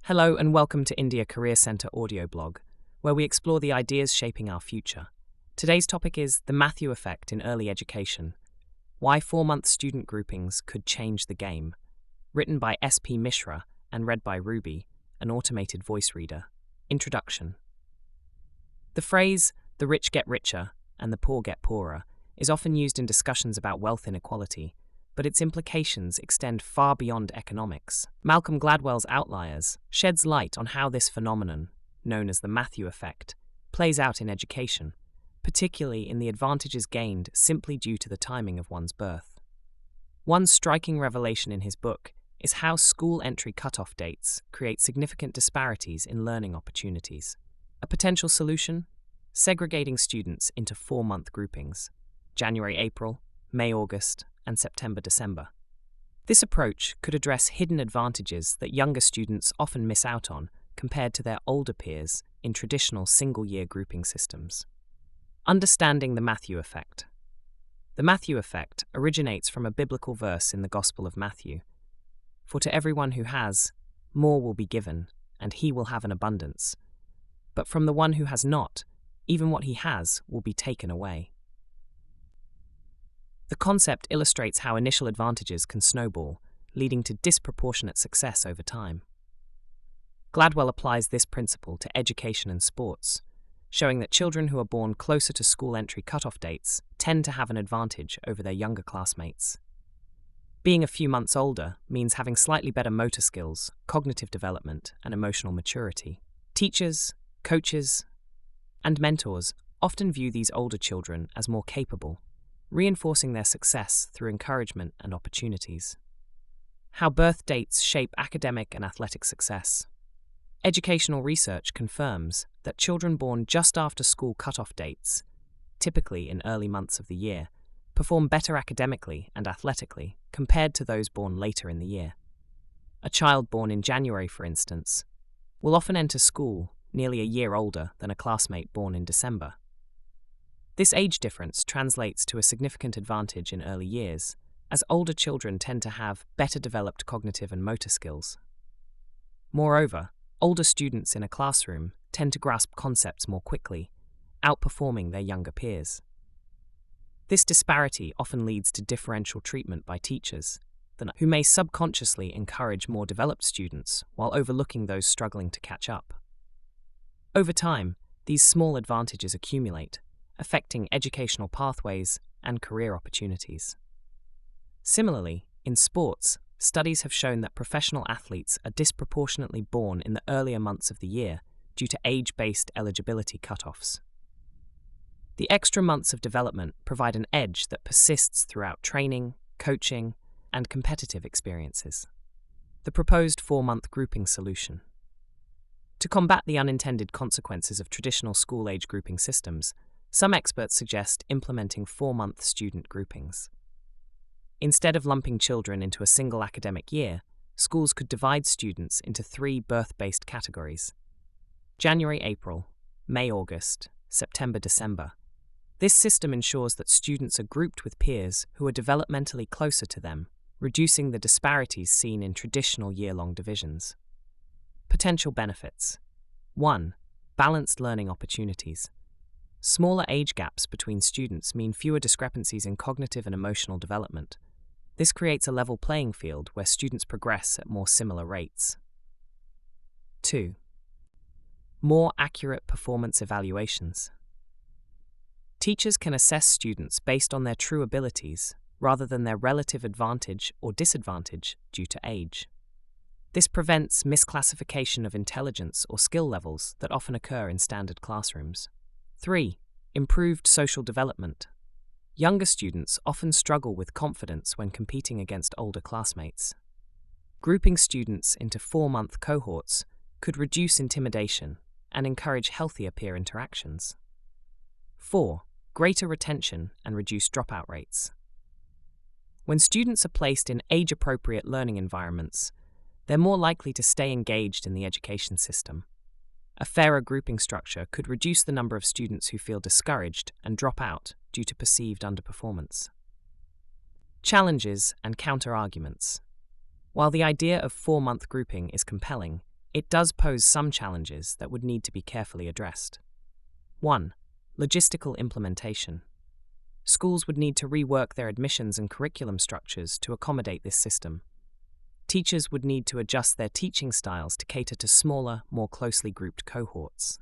Hello and welcome to India Career Centre audio blog, where we explore the ideas shaping our future. Today's topic is the Matthew effect in early education, why 4-month student groupings could change the game, written by S.P. Mishra and read by Ruby, an automated voice reader. Introduction. The phrase, the rich get richer and the poor get poorer, is often used in discussions about wealth inequality, but its implications extend far beyond economics. Malcolm Gladwell's Outliers sheds light on how this phenomenon, known as the Matthew effect, plays out in education, particularly in the advantages gained simply due to the timing of one's birth. One striking revelation in his book is how school entry cutoff dates create significant disparities in learning opportunities. A potential solution? Segregating students into 4-month groupings: January-April, May-August, and September-December. This approach could address hidden advantages that younger students often miss out on compared to their older peers in traditional single-year grouping systems. Understanding the Matthew effect. The Matthew effect originates from a biblical verse in the Gospel of Matthew. For to everyone who has, more will be given, and he will have an abundance. But from the one who has not, even what he has will be taken away. The concept illustrates how initial advantages can snowball, leading to disproportionate success over time. Gladwell applies this principle to education and sports, showing that children who are born closer to school entry cutoff dates tend to have an advantage over their younger classmates. Being a few months older means having slightly better motor skills, cognitive development, and emotional maturity. Teachers, coaches, and mentors often view these older children as more capable, reinforcing their success through encouragement and opportunities. How birth dates shape academic and athletic success. Educational research confirms that children born just after school cutoff dates, typically in early months of the year, perform better academically and athletically compared to those born later in the year. A child born in January, for instance, will often enter school nearly a year older than a classmate born in December. This age difference translates to a significant advantage in early years, as older children tend to have better developed cognitive and motor skills. Moreover, older students in a classroom tend to grasp concepts more quickly, outperforming their younger peers. This disparity often leads to differential treatment by teachers, who may subconsciously encourage more developed students while overlooking those struggling to catch up. Over time, these small advantages accumulate, affecting educational pathways and career opportunities. Similarly, in sports, studies have shown that professional athletes are disproportionately born in the earlier months of the year due to age-based eligibility cutoffs. The extra months of development provide an edge that persists throughout training, coaching, and competitive experiences. The proposed 4-month grouping solution. To combat the unintended consequences of traditional school-age grouping systems, some experts suggest implementing 4-month student groupings. Instead of lumping children into a single academic year, schools could divide students into 3 birth-based categories: January-April, May-August, September-December. This system ensures that students are grouped with peers who are developmentally closer to them, reducing the disparities seen in traditional year-long divisions. Potential benefits. 1. Balanced learning opportunities. Smaller age gaps between students mean fewer discrepancies in cognitive and emotional development. This creates a level playing field where students progress at more similar rates. 2. More accurate performance evaluations. Teachers can assess students based on their true abilities rather than their relative advantage or disadvantage due to age. This prevents misclassification of intelligence or skill levels that often occur in standard classrooms. 3. Improved social development. Younger students often struggle with confidence when competing against older classmates. Grouping students into 4-month cohorts could reduce intimidation and encourage healthier peer interactions. 4. Greater retention and reduced dropout rates. When students are placed in age-appropriate learning environments, they're more likely to stay engaged in the education system. A fairer grouping structure could reduce the number of students who feel discouraged and drop out due to perceived underperformance. Challenges and counter-arguments. While the idea of 4-month grouping is compelling, it does pose some challenges that would need to be carefully addressed. 1. Logistical implementation. Schools would need to rework their admissions and curriculum structures to accommodate this system. Teachers would need to adjust their teaching styles to cater to smaller, more closely grouped cohorts.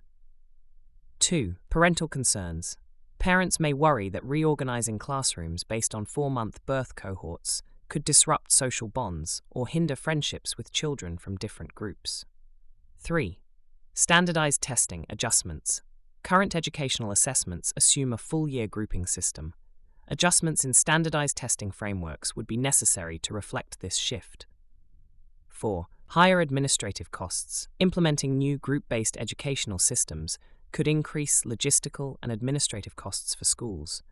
2. Parental concerns. Parents may worry that reorganizing classrooms based on 4-month birth cohorts could disrupt social bonds or hinder friendships with children from different groups. 3. Standardized testing adjustments. Current educational assessments assume a full-year grouping system. Adjustments in standardized testing frameworks would be necessary to reflect this shift. 4. Higher administrative costs. Implementing new group-based educational systems could increase logistical and administrative costs for schools.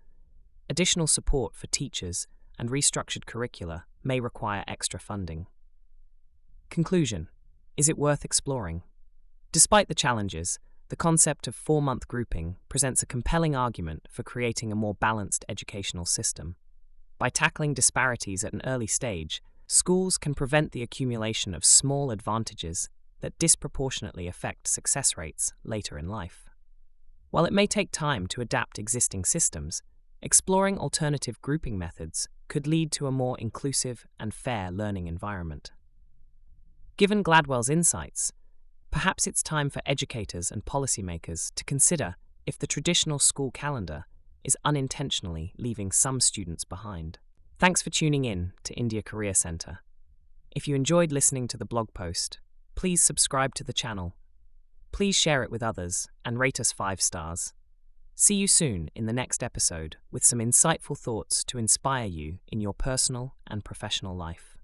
Additional support for teachers and restructured curricula may require extra funding. Conclusion. Is it worth exploring? Despite the challenges, the concept of 4-month grouping presents a compelling argument for creating a more balanced educational system. By tackling disparities at an early stage, schools can prevent the accumulation of small advantages that disproportionately affect success rates later in life. While it may take time to adapt existing systems, exploring alternative grouping methods could lead to a more inclusive and fair learning environment. Given Gladwell's insights, perhaps it's time for educators and policymakers to consider if the traditional school calendar is unintentionally leaving some students behind. Thanks for tuning in to India Career Centre. If you enjoyed listening to the blog post, please subscribe to the channel. Please share it with others and rate us 5 stars. See you soon in the next episode with some insightful thoughts to inspire you in your personal and professional life.